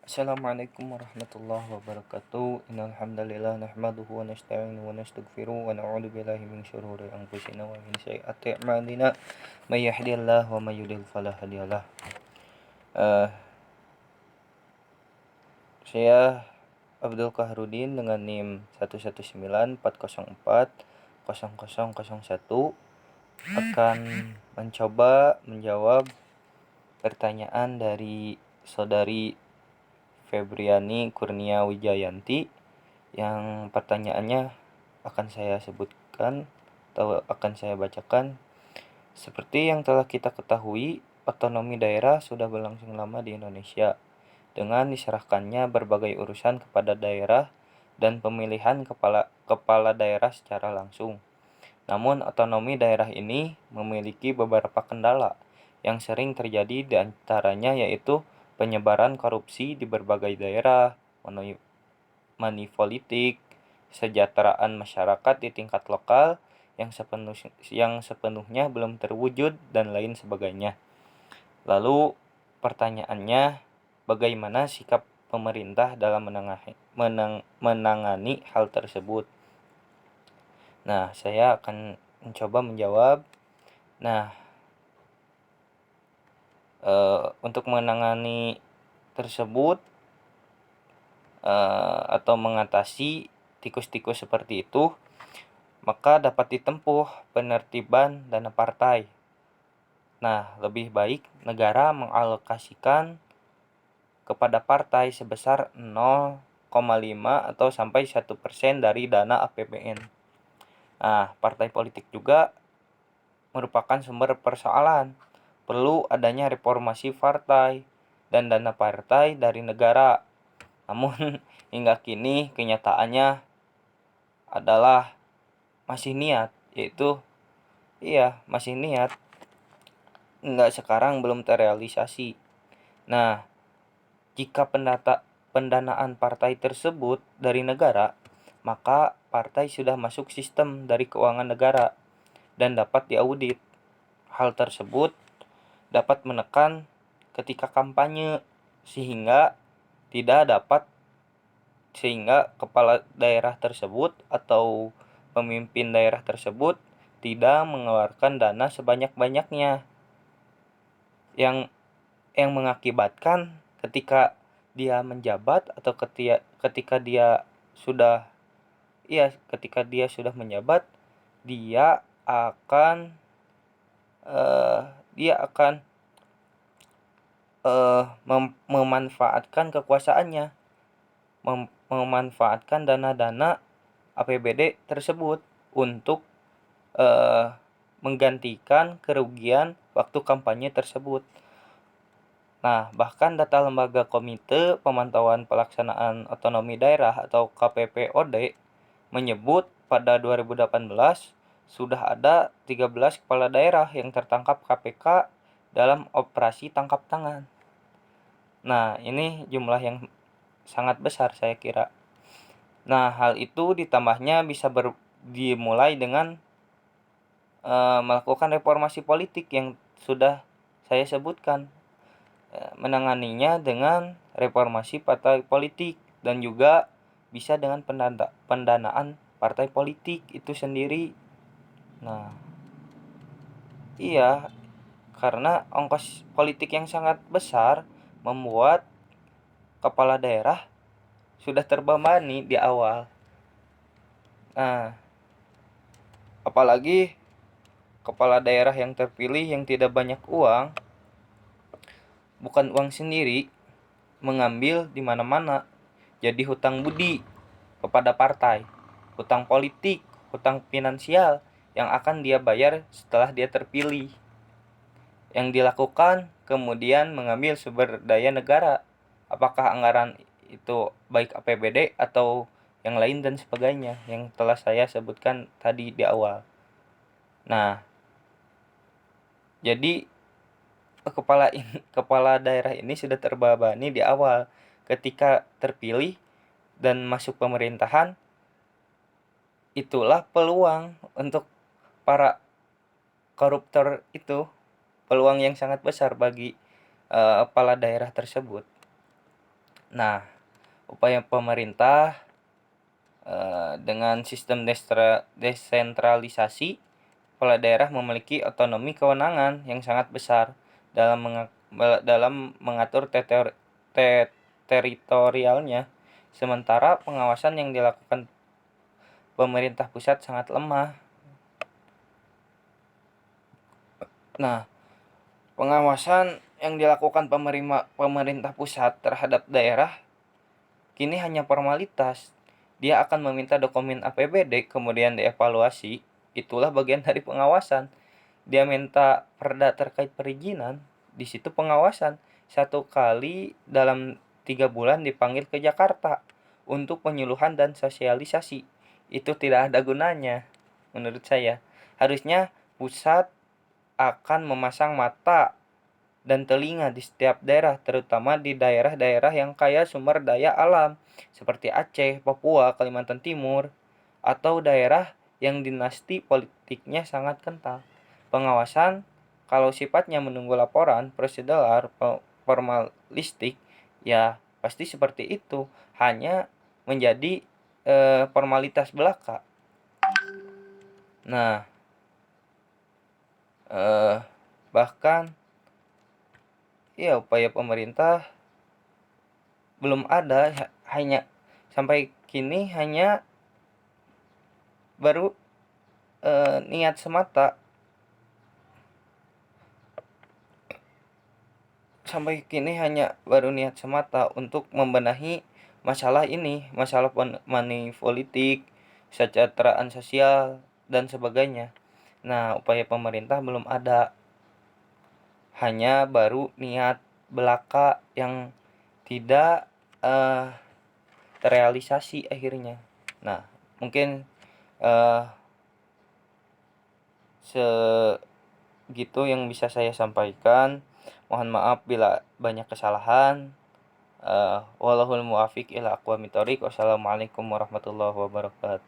Assalamualaikum warahmatullahi wabarakatuh. Innal hamdalillah nahmaduhu wa nasta'inuhu wa nastaghfiruh wa na'udzu billahi min syururi anfusina wa min sayyiati a'malina. May yahdihillahu wa may yudlil fala hadiyalah. Saya Abdul Kahrudin dengan NIM 11940400001 akan mencoba menjawab pertanyaan dari saudari Febriani Kurnia Wijayanti yang pertanyaannya akan saya sebutkan atau akan saya bacakan. Seperti yang telah kita ketahui, otonomi daerah sudah berlangsung lama di Indonesia dengan diserahkannya berbagai urusan kepada daerah dan pemilihan kepala daerah secara langsung. Namun otonomi daerah ini memiliki beberapa kendala yang sering terjadi, di antaranya yaitu penyebaran korupsi di berbagai daerah, money politik, kesejahteraan masyarakat di tingkat lokal yang sepenuhnya belum terwujud dan lain sebagainya. Lalu pertanyaannya, bagaimana sikap pemerintah dalam menangani hal tersebut? Nah, saya akan mencoba menjawab. Nah, untuk menangani tersebut atau mengatasi tikus-tikus seperti itu, maka dapat ditempuh penertiban dana partai. Nah, lebih baik negara mengalokasikan kepada partai sebesar 0,5 atau sampai 1% dari dana APBN. Nah, partai politik juga merupakan sumber persoalan. Perlu adanya reformasi partai dan dana partai dari negara. Namun hingga kini kenyataannya adalah masih niat, yaitu masih niat, enggak, sekarang belum terrealisasi. Nah, jika pendanaan partai tersebut dari negara, maka partai sudah masuk sistem dari keuangan negara dan dapat diaudit. Hal tersebut dapat menekan ketika kampanye sehingga kepala daerah tersebut atau pemimpin daerah tersebut tidak mengeluarkan dana sebanyak-banyaknya yang mengakibatkan ketika dia menjabat atau ketika dia sudah menjabat, dia akan memanfaatkan kekuasaannya, memanfaatkan dana-dana APBD tersebut untuk menggantikan kerugian waktu kampanye tersebut. Nah, bahkan data lembaga Komite Pemantauan Pelaksanaan Otonomi Daerah atau KPPOD menyebut pada 2018 sudah ada 13 kepala daerah yang tertangkap KPK dalam operasi tangkap tangan. Nah, ini jumlah yang sangat besar saya kira. Nah, hal itu ditambahnya bisa dimulai dengan melakukan reformasi politik yang sudah saya sebutkan. Menanganinya dengan reformasi partai politik dan juga bisa dengan pendanaan partai politik itu sendiri. Nah, karena ongkos politik yang sangat besar membuat kepala daerah sudah terbebani di awal. Nah, apalagi kepala daerah yang terpilih yang tidak banyak uang, bukan uang sendiri, mengambil di mana-mana. Jadi hutang budi kepada partai, hutang politik, hutang finansial yang akan dia bayar setelah dia terpilih. Yang dilakukan kemudian mengambil sumber daya negara, apakah anggaran itu baik APBD atau yang lain dan sebagainya yang telah saya sebutkan tadi di awal. Nah, jadi kepala daerah ini sudah terbebani di awal. Ketika terpilih dan masuk pemerintahan, itulah peluang untuk para koruptor itu, peluang yang sangat besar bagi kepala daerah tersebut. Nah, upaya pemerintah dengan sistem desentralisasi, kepala daerah memiliki otonomi kewenangan yang sangat besar dalam mengatur teritorialnya, sementara pengawasan yang dilakukan pemerintah pusat sangat lemah. Nah, pengawasan yang dilakukan pemerintah pusat terhadap daerah kini hanya formalitas. Dia akan meminta dokumen APBD, kemudian dievaluasi. Itulah bagian dari pengawasan. Dia minta perda terkait perizinan, di situ pengawasan. 1 kali dalam 3 bulan dipanggil ke Jakarta untuk penyuluhan dan sosialisasi. Itu tidak ada gunanya menurut saya. Harusnya pusat akan memasang mata dan telinga di setiap daerah, terutama di daerah-daerah yang kaya sumber daya alam seperti Aceh, Papua, Kalimantan Timur, atau daerah yang dinasti politiknya sangat kental. Pengawasan kalau sifatnya menunggu laporan prosedural formalistik, ya pasti seperti itu, hanya menjadi formalitas belaka. Nah, bahkan ya upaya pemerintah belum ada, hanya sampai kini hanya baru niat semata. Sampai kini hanya baru niat semata untuk membenahi masalah ini, masalah money politik, kesejahteraan sosial, dan sebagainya. Nah, upaya pemerintah belum ada, hanya baru niat belaka yang tidak terrealisasi akhirnya. Nah, mungkin segitu yang bisa saya sampaikan. Mohon maaf bila banyak kesalahan. Wallahul muwaffiq ila aqwamit thoriq. Wassalamualaikum warahmatullahi wabarakatuh.